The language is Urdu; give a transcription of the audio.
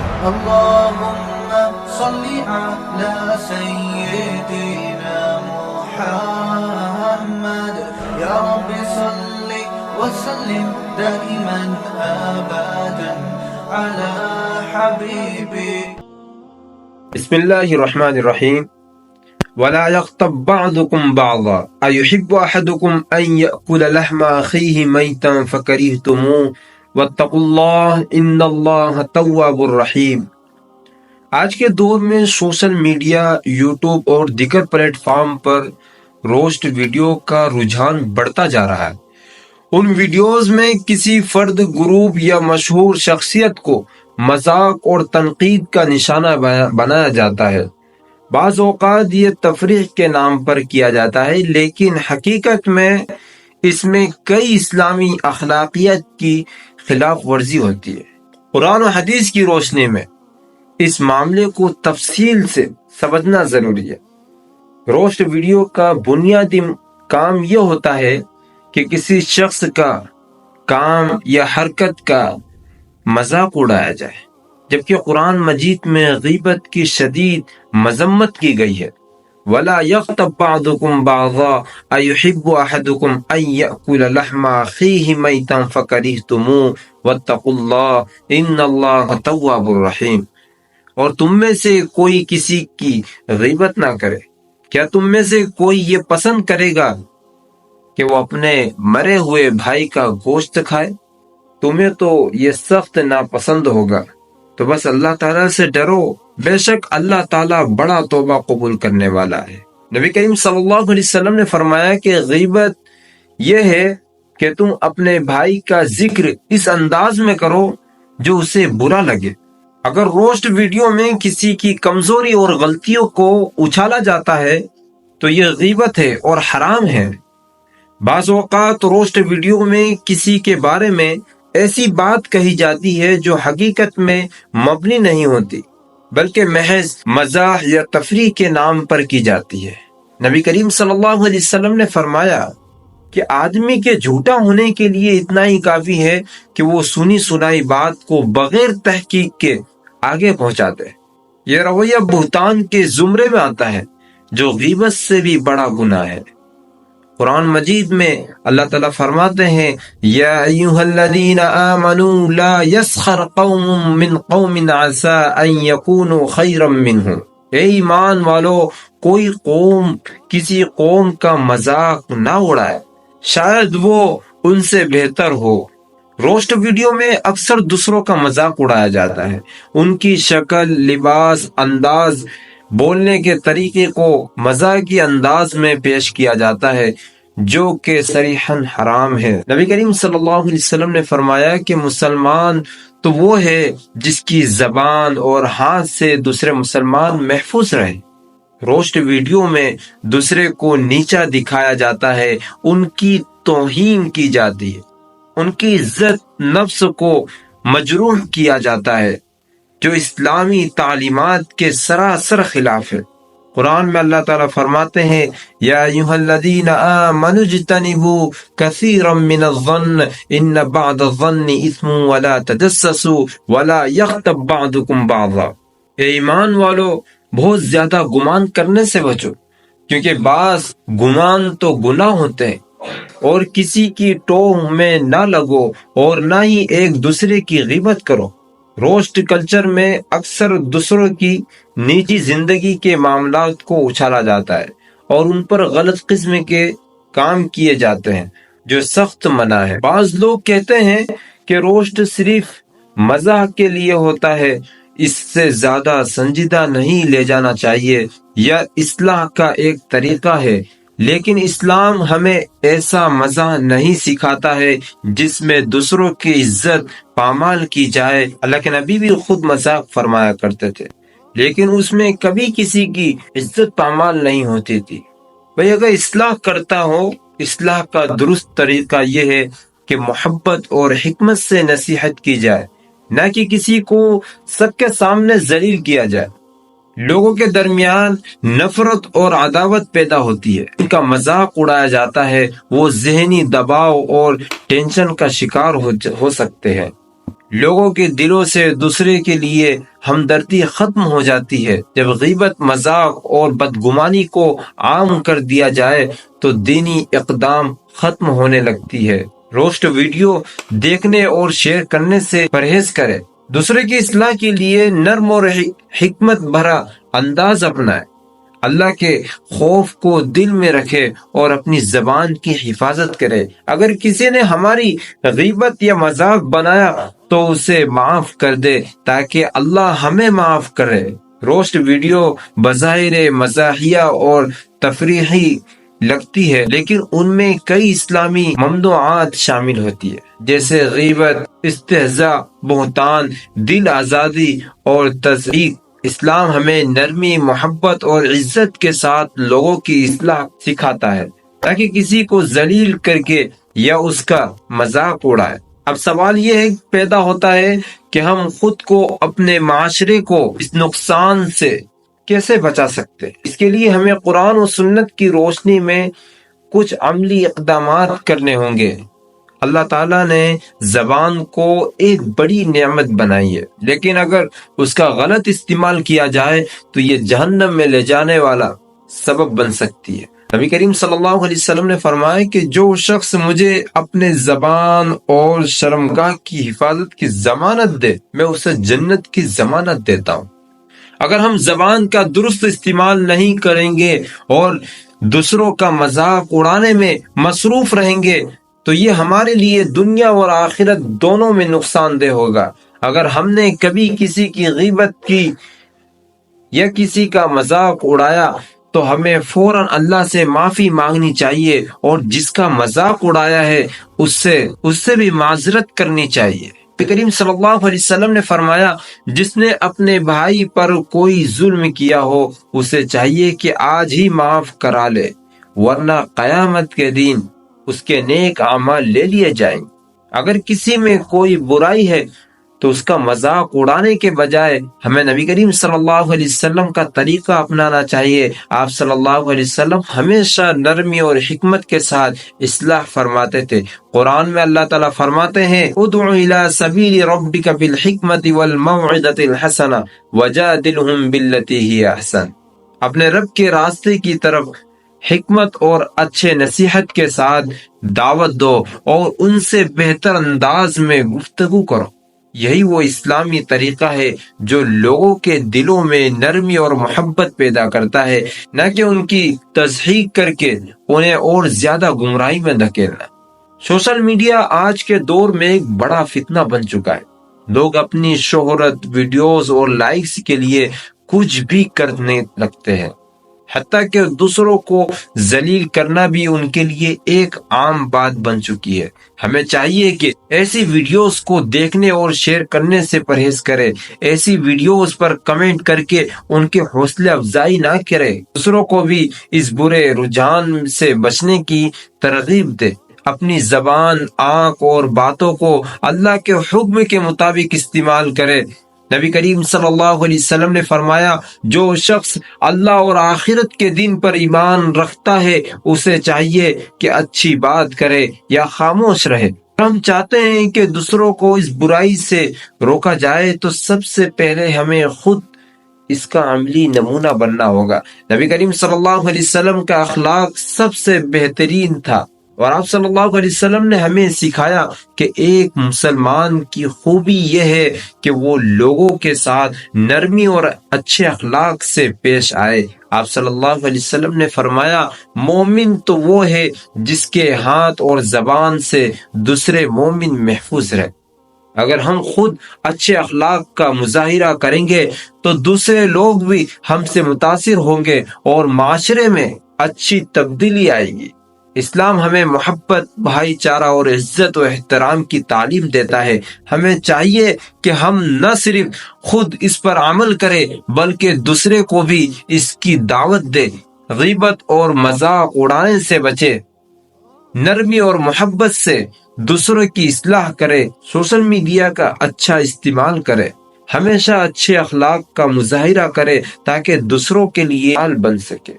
اللهم صل على سيدنا محمد يا رب صل وسلم دائما أبدا على حبيبي. بسم الله الرحمن الرحيم. ولا يغتب بعضكم بعضا أيحب أحدكم أن يأكل لحم أخيه ميتا فكرهتموه واتقوا الله إن الله تواب الرحيم. آج کے دور میں سوشل میڈیا، یوٹیوب اور دیگر پلیٹ فارم پر روسٹ ویڈیو کا رجحان بڑھتا جا رہا ہے۔ ان ویڈیوز میں کسی فرد، گروپ یا مشہور شخصیت کو مذاق اور تنقید کا نشانہ بنایا جاتا ہے۔ بعض اوقات یہ تفریح کے نام پر کیا جاتا ہے، لیکن حقیقت میں اس میں کئی اسلامی اخلاقیات کی خلاف ورزی ہوتی ہے۔ قرآن و حدیث کی روشنی میں اس معاملے کو تفصیل سے سمجھنا ضروری ہے۔ روسٹ ویڈیو کا بنیادی کام یہ ہوتا ہے کہ کسی شخص کا کام یا حرکت کا مذاق اڑایا جائے، جبکہ قرآن مجید میں غیبت کی شدید مذمت کی گئی ہے۔ وَلَا يَغْتَبْ بَعْضُكُمْ بَعْضًا أَيُحِبُّ أَحَدُكُمْ أَن يَأْكُلَ لَحْمَ أَخِيهِ مَيْتًا فَكَرِهْتُمُوهُ وَاتَّقُوا اللَّهَ إِنَّ اللَّهَ تَوَّابٌ رَحِيمٌ۔ اور تم میں سے کوئی کسی کی غیبت نہ کرے۔ کیا تم میں سے کوئی یہ پسند کرے گا کہ وہ اپنے مرے ہوئے بھائی کا گوشت کھائے؟ تمہیں تو یہ سخت ناپسند ہوگا۔ تو بس اللہ تعالیٰ سے ڈرو، بے شک اللہ تعالیٰ بڑا توبہ قبول کرنے والا ہے۔ نبی کریم صلی اللہ علیہ وسلم نے فرمایا کہ غیبت یہ ہے کہ تم اپنے بھائی کا ذکر اس انداز میں کرو جو اسے برا لگے۔ اگر روسٹ ویڈیو میں کسی کی کمزوری اور غلطیوں کو اچھالا جاتا ہے تو یہ غیبت ہے اور حرام ہے۔ بعض اوقات روسٹ ویڈیو میں کسی کے بارے میں ایسی بات کہی جاتی ہے جو حقیقت میں مبنی نہیں ہوتی، بلکہ محض مزاح یا تفریح کے نام پر کی جاتی ہے۔ نبی کریم صلی اللہ علیہ وسلم نے فرمایا کہ آدمی کے جھوٹا ہونے کے لیے اتنا ہی کافی ہے کہ وہ سنی سنائی بات کو بغیر تحقیق کے آگے پہنچا دے۔ یہ رویہ بہتان کے زمرے میں آتا ہے جو غیبت سے بھی بڑا گناہ ہے۔ قرآن مجید میں اللہ تعالیٰ فرماتے ہیں یا ایھا الذین آمنوا لا یسخر قوم من قوم عسى ان یکونوا خیرا منهم۔ اے ایمان والو، کوئی قوم کسی قوم کا مذاق نہ اڑائے، شاید وہ ان سے بہتر ہو۔ روسٹ ویڈیو میں اکثر دوسروں کا مذاق اڑایا جاتا ہے، ان کی شکل، لباس، انداز، بولنے کے طریقے کو مزاحی انداز میں پیش کیا جاتا ہے جو کہ صریحاً حرام ہے۔ نبی کریم صلی اللہ علیہ وسلم نے فرمایا کہ مسلمان تو وہ ہے جس کی زبان اور ہاتھ سے دوسرے مسلمان محفوظ رہے۔ روسٹ ویڈیو میں دوسرے کو نیچا دکھایا جاتا ہے، ان کی توہین کی جاتی ہے، ان کی عزت نفس کو مجروح کیا جاتا ہے، جو اسلامی تعلیمات کے سراسر خلاف ہے۔ قرآن میں اللہ تعالیٰ فرماتے ہیں یا ایھا الذین آمنوا اجتنبوا کثیرا من الظن ان بعض الظن اثم ولا تجسسوا ولا یغتب بعضکم بعضا۔ اے ایمان والو، بہت زیادہ گمان کرنے سے بچو، کیونکہ بعض گمان تو گناہ ہوتے ہیں، اور کسی کی ٹوہ میں نہ لگو اور نہ ہی ایک دوسرے کی غیبت کرو۔ روسٹ کلچر میں اکثر دوسروں کی نجی زندگی کے معاملات کو اچھالا جاتا ہے اور ان پر غلط قسم کے کام کیے جاتے ہیں جو سخت منع ہے۔ بعض لوگ کہتے ہیں کہ روسٹ صرف مزاح کے لیے ہوتا ہے، اس سے زیادہ سنجیدہ نہیں لے جانا چاہیے، یا اصلاح کا ایک طریقہ ہے، لیکن اسلام ہمیں ایسا مزاح نہیں سکھاتا ہے جس میں دوسروں کی عزت پامال کی جائے۔ اللہ کے نبی بھی خود مذاق فرمایا کرتے تھے، لیکن اس میں کبھی کسی کی عزت پامال نہیں ہوتی تھی۔ بھئی اگر اصلاح کرتا ہو، اصلاح کا درست طریقہ یہ ہے کہ محبت اور حکمت سے نصیحت کی جائے، نہ کہ کسی کو سب کے سامنے ذلیل کیا جائے۔ لوگوں کے درمیان نفرت اور عداوت پیدا ہوتی ہے، ان کا مذاق اڑایا جاتا ہے، وہ ذہنی دباؤ اور ٹینشن کا شکار ہو سکتے ہیں۔ لوگوں کے دلوں سے دوسرے کے لیے ہمدردی ختم ہو جاتی ہے۔ جب غیبت، مذاق اور بدگمانی کو عام کر دیا جائے تو دینی اقدام ختم ہونے لگتی ہے۔ روسٹ ویڈیو دیکھنے اور شیئر کرنے سے پرہیز کرے۔ دوسرے کی اصلاح کے لیے نرم اور حکمت بھرا انداز اپنائے۔ اللہ کے خوف کو دل میں رکھے اور اپنی زبان کی حفاظت کرے۔ اگر کسی نے ہماری غیبت یا مذاق بنایا تو اسے معاف کر دے تاکہ اللہ ہمیں معاف کرے۔ روسٹ ویڈیو بظاہر مزاحیہ اور تفریحی لگتی ہے، لیکن ان میں کئی اسلامی ممنوعات شامل ہوتی ہے، جیسے غیبت، استہزاء، بہتان، دل آزادی اور تضحیک۔ اسلام ہمیں نرمی، محبت اور عزت کے ساتھ لوگوں کی اصلاح سکھاتا ہے، تاکہ کسی کو ذلیل کر کے یا اس کا مذاق اڑائے۔ اب سوال یہ پیدا ہوتا ہے کہ ہم خود کو، اپنے معاشرے کو اس نقصان سے کیسے بچا سکتے ہیں؟ اس کے لیے ہمیں قرآن و سنت کی روشنی میں کچھ عملی اقدامات کرنے ہوں گے۔ اللہ تعالیٰ نے زبان کو ایک بڑی نعمت بنائی ہے، لیکن اگر اس کا غلط استعمال کیا جائے تو یہ جہنم میں لے جانے والا سبب بن سکتی ہے۔ نبی کریم صلی اللہ علیہ وسلم نے فرمایا کہ جو شخص مجھے اپنے زبان اور شرمگاہ کی حفاظت کی ضمانت دے، میں اسے جنت کی ضمانت دیتا ہوں۔ اگر ہم زبان کا درست استعمال نہیں کریں گے اور دوسروں کا مذاق اڑانے میں مصروف رہیں گے تو یہ ہمارے لیے دنیا اور آخرت دونوں میں نقصان دہ ہوگا۔ اگر ہم نے کبھی کسی کی غیبت کی یا کسی کا مذاق اڑایا تو ہمیں فوراً اللہ سے معافی مانگنی چاہیے، اور جس کا مذاق اڑایا ہے اس سے بھی معذرت کرنی چاہیے۔ نبی کریم صلی اللہ علیہ وسلم نے فرمایا، جس نے اپنے بھائی پر کوئی ظلم کیا ہو اسے چاہیے کہ آج ہی معاف کرا لے، ورنہ قیامت کے دن اس کے نیک اعمال لے لیے جائیں۔ اگر کسی میں کوئی برائی ہے تو اس کا مذاق اڑانے کے بجائے ہمیں نبی کریم صلی اللہ علیہ وسلم کا طریقہ اپنانا چاہیے۔ آپ صلی اللہ علیہ وسلم ہمیشہ نرمی اور حکمت کے ساتھ اصلاح فرماتے تھے۔ قرآن میں اللہ تعالیٰ فرماتے ہیں، ادع الی سبیل ربک بالحکمت والموعظۃ الحسنہ وجادلہم باللتی ہی احسن۔ اپنے رب کے راستے کی طرف حکمت اور اچھے نصیحت کے ساتھ دعوت دو اور ان سے بہتر انداز میں گفتگو کرو۔ یہی وہ اسلامی طریقہ ہے جو لوگوں کے دلوں میں نرمی اور محبت پیدا کرتا ہے، نہ کہ ان کی تضحیک کر کے انہیں اور زیادہ گمراہی میں دھکیلنا۔ سوشل میڈیا آج کے دور میں ایک بڑا فتنہ بن چکا ہے۔ لوگ اپنی شہرت، ویڈیوز اور لائکس کے لیے کچھ بھی کرنے لگتے ہیں، حتیٰ کہ دوسروں کو ذلیل کرنا بھی ان کے لیے ایک عام بات بن چکی ہے۔ ہمیں چاہیے کہ ایسی ویڈیوز کو دیکھنے اور شیئر کرنے سے پرہیز کرے، ایسی ویڈیوز پر کمنٹ کر کے ان کی حوصلہ افزائی نہ کرے، دوسروں کو بھی اس برے رجحان سے بچنے کی ترغیب دے۔ اپنی زبان، آنکھ اور باتوں کو اللہ کے حکم کے مطابق استعمال کرے۔ نبی کریم صلی اللہ علیہ وسلم نے فرمایا، جو شخص اللہ اور آخرت کے دن پر ایمان رکھتا ہے اسے چاہیے کہ اچھی بات کرے یا خاموش رہے۔ ہم چاہتے ہیں کہ دوسروں کو اس برائی سے روکا جائے تو سب سے پہلے ہمیں خود اس کا عملی نمونہ بننا ہوگا۔ نبی کریم صلی اللہ علیہ وسلم کا اخلاق سب سے بہترین تھا، اور آپ صلی اللہ علیہ وسلم نے ہمیں سکھایا کہ ایک مسلمان کی خوبی یہ ہے کہ وہ لوگوں کے ساتھ نرمی اور اچھے اخلاق سے پیش آئے۔ آپ صلی اللہ علیہ وسلم نے فرمایا، مومن تو وہ ہے جس کے ہاتھ اور زبان سے دوسرے مومن محفوظ رہے۔ اگر ہم خود اچھے اخلاق کا مظاہرہ کریں گے تو دوسرے لوگ بھی ہم سے متاثر ہوں گے اور معاشرے میں اچھی تبدیلی آئے گی۔ اسلام ہمیں محبت، بھائی چارہ اور عزت و احترام کی تعلیم دیتا ہے۔ ہمیں چاہیے کہ ہم نہ صرف خود اس پر عمل کریں بلکہ دوسرے کو بھی اس کی دعوت دیں۔ غیبت اور مذاق اڑانے سے بچے، نرمی اور محبت سے دوسروں کی اصلاح کرے، سوشل میڈیا کا اچھا استعمال کرے، ہمیشہ اچھے اخلاق کا مظاہرہ کرے تاکہ دوسروں کے لیے حال بن سکے۔